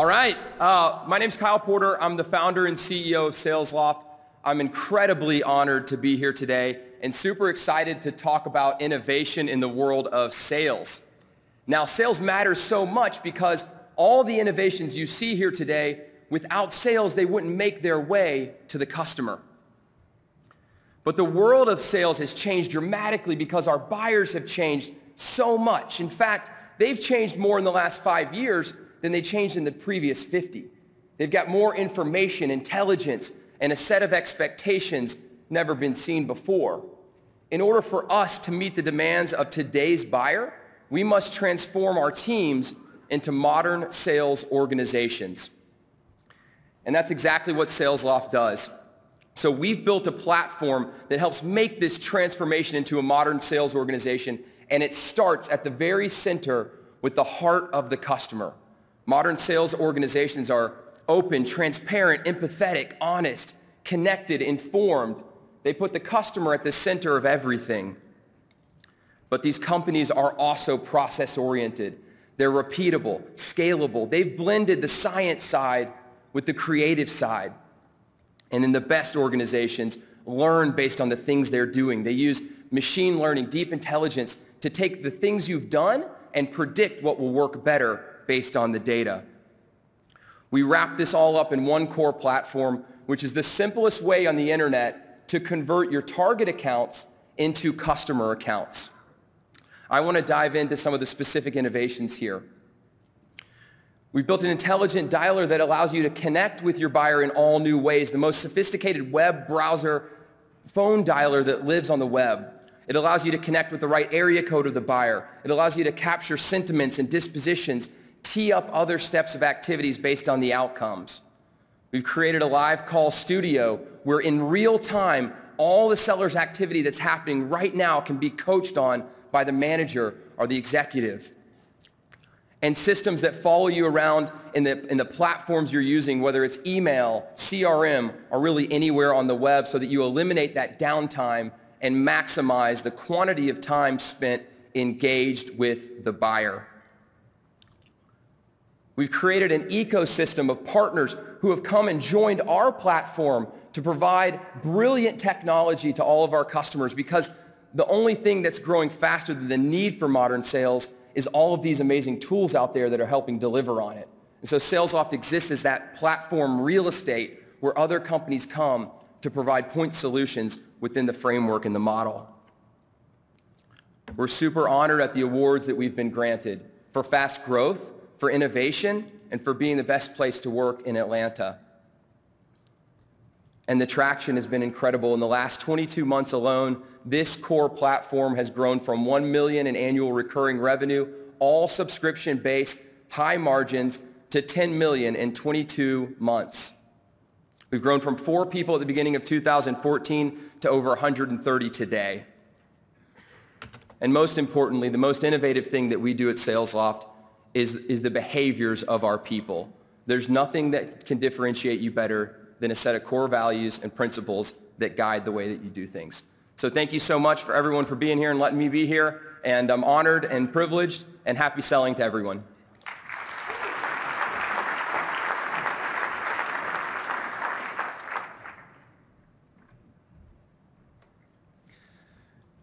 All right. My name's Kyle Porter. I'm the founder and CEO of SalesLoft. I'm incredibly honored to be here today and super excited to talk about innovation in the world of sales. Now, sales matters so much because all the innovations you see here today, without sales, they wouldn't make their way to the customer. But the world of sales has changed dramatically because our buyers have changed so much. In fact, they've changed more in the last 5 years than they changed in the previous 50. They've got more information, intelligence, and a set of expectations never been seen before. In order for us to meet the demands of today's buyer, we must transform our teams into modern sales organizations. And that's exactly what SalesLoft does. So we've built a platform that helps make this transformation into a modern sales organization, and it starts at the very center with the heart of the customer. Modern sales organizations are open, transparent, empathetic, honest, connected, informed. They put the customer at the center of everything. But these companies are also process-oriented. They're repeatable, scalable. They've blended the science side with the creative side. And in the best organizations, learn based on the things they're doing. They use machine learning, deep intelligence, to take the things you've done and predict what will work better based on the data. We wrap this all up in one core platform, which is the simplest way on the internet to convert your target accounts into customer accounts. I want to dive into some of the specific innovations here. We built an intelligent dialer that allows you to connect with your buyer in all new ways, the most sophisticated web browser phone dialer that lives on the web. It allows you to connect with the right area code of the buyer. It allows you to capture sentiments and dispositions, tee up other steps of activities based on the outcomes. We've created a live call studio where in real time, all the seller's activity that's happening right now can be coached on by the manager or the executive. And systems that follow you around in the platforms you're using, whether it's email, CRM, or really anywhere on the web, so that you eliminate that downtime and maximize the quantity of time spent engaged with the buyer. We've created an ecosystem of partners who have come and joined our platform to provide brilliant technology to all of our customers, because the only thing that's growing faster than the need for modern sales is all of these amazing tools out there that are helping deliver on it. And so SalesLoft exists as that platform real estate where other companies come to provide point solutions within the framework and the model. We're super honored at the awards that we've been granted for fast growth, for innovation, and for being the best place to work in Atlanta. And the traction has been incredible. In the last 22 months alone, this core platform has grown from $1 million in annual recurring revenue, all subscription-based, high margins, to $10 million in 22 months. We've grown from 4 people at the beginning of 2014 to over 130 today. And most importantly, the most innovative thing that we do at SalesLoft is the behaviors of our people. There's nothing that can differentiate you better than a set of core values and principles that guide the way that you do things. So thank you so much for everyone for being here and letting me be here. And I'm honored and privileged, and happy selling to everyone.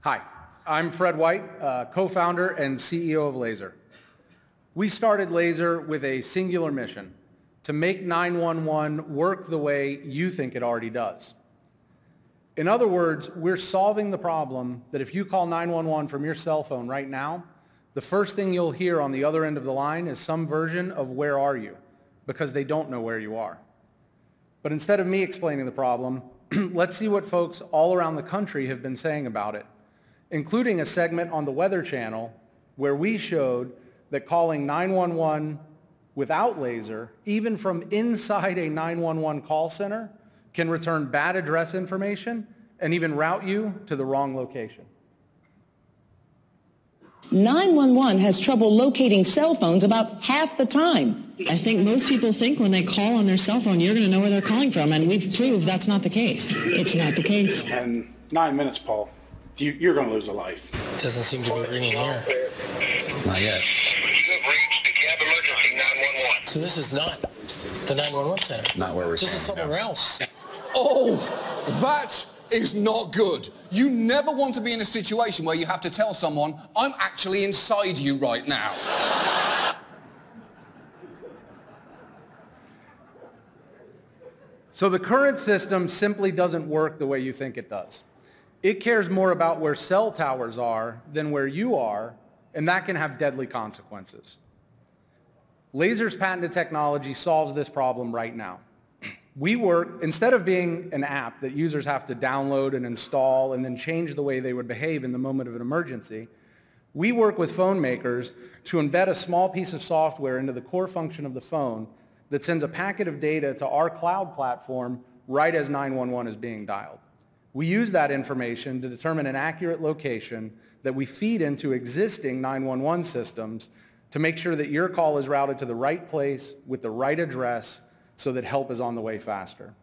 Hi, I'm Fred White, co-founder and CEO of Laaser. We started Laaser with a singular mission: to make 911 work the way you think it already does. In other words, we're solving the problem that if you call 911 from your cell phone right now, the first thing you'll hear on the other end of the line is some version of "where are you?" because they don't know where you are. But instead of me explaining the problem, let's see what folks all around the country have been saying about it, including a segment on the Weather Channel where we showed that calling 911 without Laaser, even from inside a 911 call center, can return bad address information and even route you to the wrong location. 911 has trouble locating cell phones about half the time. I think most people think when they call on their cell phone, you're going to know where they're calling from, and we've proved that's not the case. It's not the case. And 9 minutes, Paul, you're going to lose a life. It doesn't seem to be ringing here. Not yet. You've reached the cab emergency 911. This So this is not the 911 center. Not where we're This is standing, somewhere no. else. Oh, that is not good. You never want to be in a situation where you have to tell someone, I'm actually inside you right now. So the current system simply doesn't work the way you think it does. It cares more about where cell towers are than where you are, and that can have deadly consequences. Laaser's patented technology solves this problem right now. We work, instead of being an app that users have to download and install and then change the way they would behave in the moment of an emergency, we work with phone makers to embed a small piece of software into the core function of the phone that sends a packet of data to our cloud platform right as 911 is being dialed. We use that information to determine an accurate location that we feed into existing 911 systems to make sure that your call is routed to the right place with the right address so that help is on the way faster.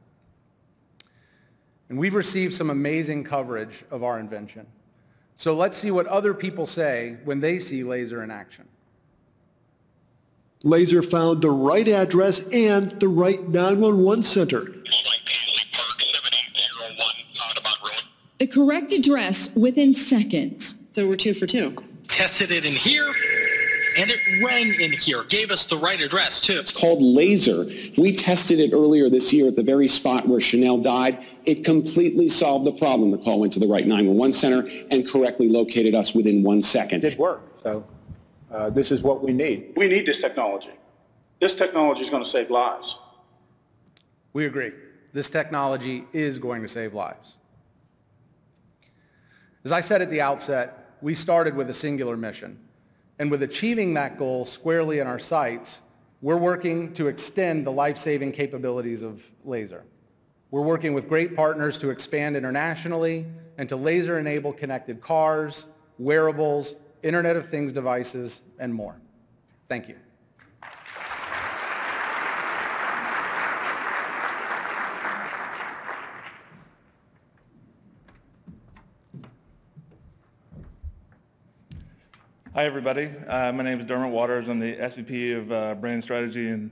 And we've received some amazing coverage of our invention. So let's see what other people say when they see Laaser in action. Laaser found the right address and the right 911 center. The correct address within seconds. So we're 2 for 2. Tested it in here, and it rang in here. Gave us the right address, too. It's called Laaser. We tested it earlier this year at the very spot where Chanel died. It completely solved the problem. The call went to the right 911 center and correctly located us within 1 second. It did work, so this is what we need. We need this technology. This technology is going to save lives. We agree. This technology is going to save lives. As I said at the outset, we started with a singular mission. And with achieving that goal squarely in our sights, we're working to extend the life-saving capabilities of Laaser. We're working with great partners to expand internationally and to laser-enable connected cars, wearables, Internet of Things devices, and more. Thank you. Hi, everybody. My name is Dermot Waters. I'm the SVP of Brand Strategy and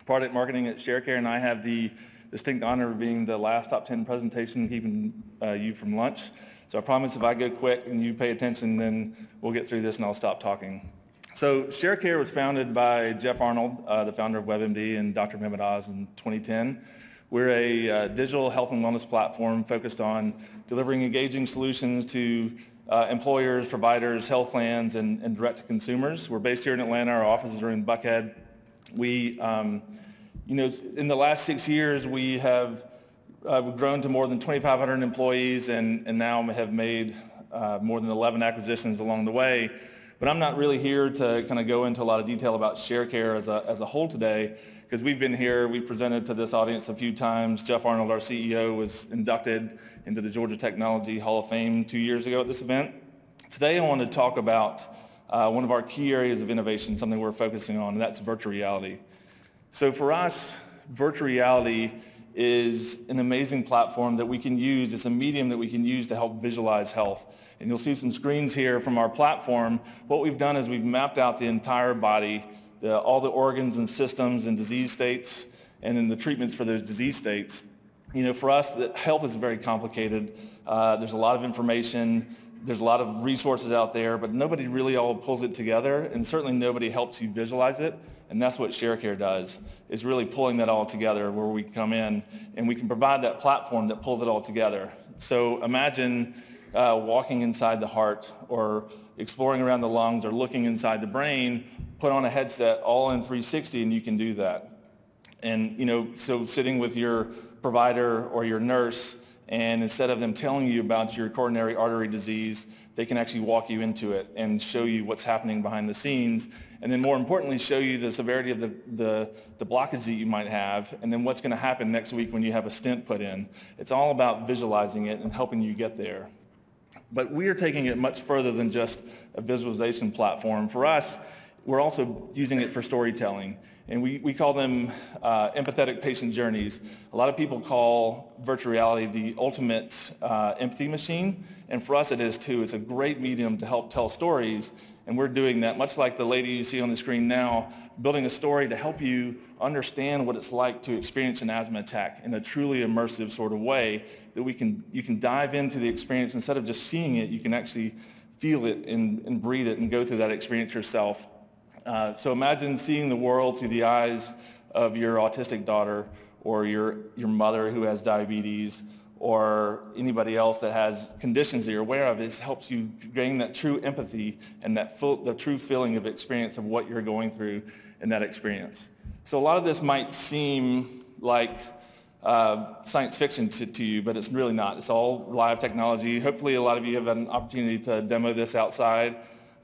Product Marketing at Sharecare, and I have the distinct honor of being the last top 10 presentation keeping you from lunch. So I promise if I go quick and you pay attention, then we'll get through this and I'll stop talking. So Sharecare was founded by Jeff Arnold, the founder of WebMD, and Dr. Mehmet Oz in 2010. We're a digital health and wellness platform focused on delivering engaging solutions to employers, providers, health plans, and direct to consumers. We're based here in Atlanta. Our offices are in Buckhead. We, in the last 6 years, we have grown to more than 2,500 employees and now have made more than 11 acquisitions along the way. But I'm not really here to kind of go into a lot of detail about Sharecare as a whole today, because we've been here, we presented to this audience a few times. Jeff Arnold, our CEO, was inducted into the Georgia Technology Hall of Fame 2 years ago at this event. Today I want to talk about one of our key areas of innovation, something we're focusing on, and that's virtual reality. So for us, virtual reality is an amazing platform that we can use. It's a medium that we can use to help visualize health. And you'll see some screens here from our platform. What we've done is we've mapped out the entire body, all the organs and systems and disease states, and then the treatments for those disease states. For us, health is very complicated. There's a lot of information. There's a lot of resources out there, but nobody really all pulls it together, and certainly nobody helps you visualize it. And that's what Sharecare does, is really pulling that all together, where we come in and we can provide that platform that pulls it all together. So imagine walking inside the heart or exploring around the lungs or looking inside the brain, put on a headset all in 360 and you can do that. And so sitting with your provider or your nurse, and instead of them telling you about your coronary artery disease, they can actually walk you into it and show you what's happening behind the scenes. And then more importantly, show you the severity of the blockage that you might have, and then what's going to happen next week when you have a stent put in. It's all about visualizing it and helping you get there. But we are taking it much further than just a visualization platform. For us, we're also using it for storytelling. And we call them empathetic patient journeys. A lot of people call virtual reality the ultimate empathy machine. And for us it is too. It's a great medium to help tell stories. And we're doing that, much like the lady you see on the screen now, building a story to help you understand what it's like to experience an asthma attack in a truly immersive sort of way that you can dive into the experience. Instead of just seeing it, you can actually feel it and breathe it and go through that experience yourself. So imagine seeing the world through the eyes of your autistic daughter or your mother who has diabetes or anybody else that has conditions that you're aware of. This helps you gain that true empathy and the true feeling of experience of what you're going through in that experience. So a lot of this might seem like science fiction to you, but it's really not. It's all live technology. Hopefully a lot of you have an opportunity to demo this outside.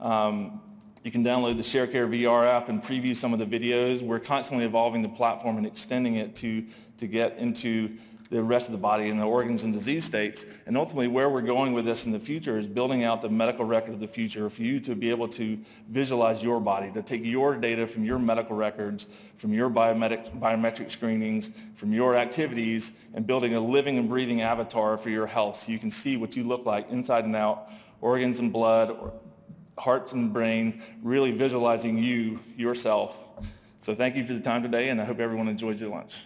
You can download the Sharecare VR app and preview some of the videos. We're constantly evolving the platform and extending it to get into the rest of the body and the organs and disease states. And ultimately where we're going with this in the future is building out the medical record of the future for you to be able to visualize your body, to take your data from your medical records, from your biometric screenings, from your activities, and building a living and breathing avatar for your health so you can see what you look like inside and out, organs and blood, hearts and brain, really visualizing you, yourself. So thank you for the time today, and I hope everyone enjoyed your lunch.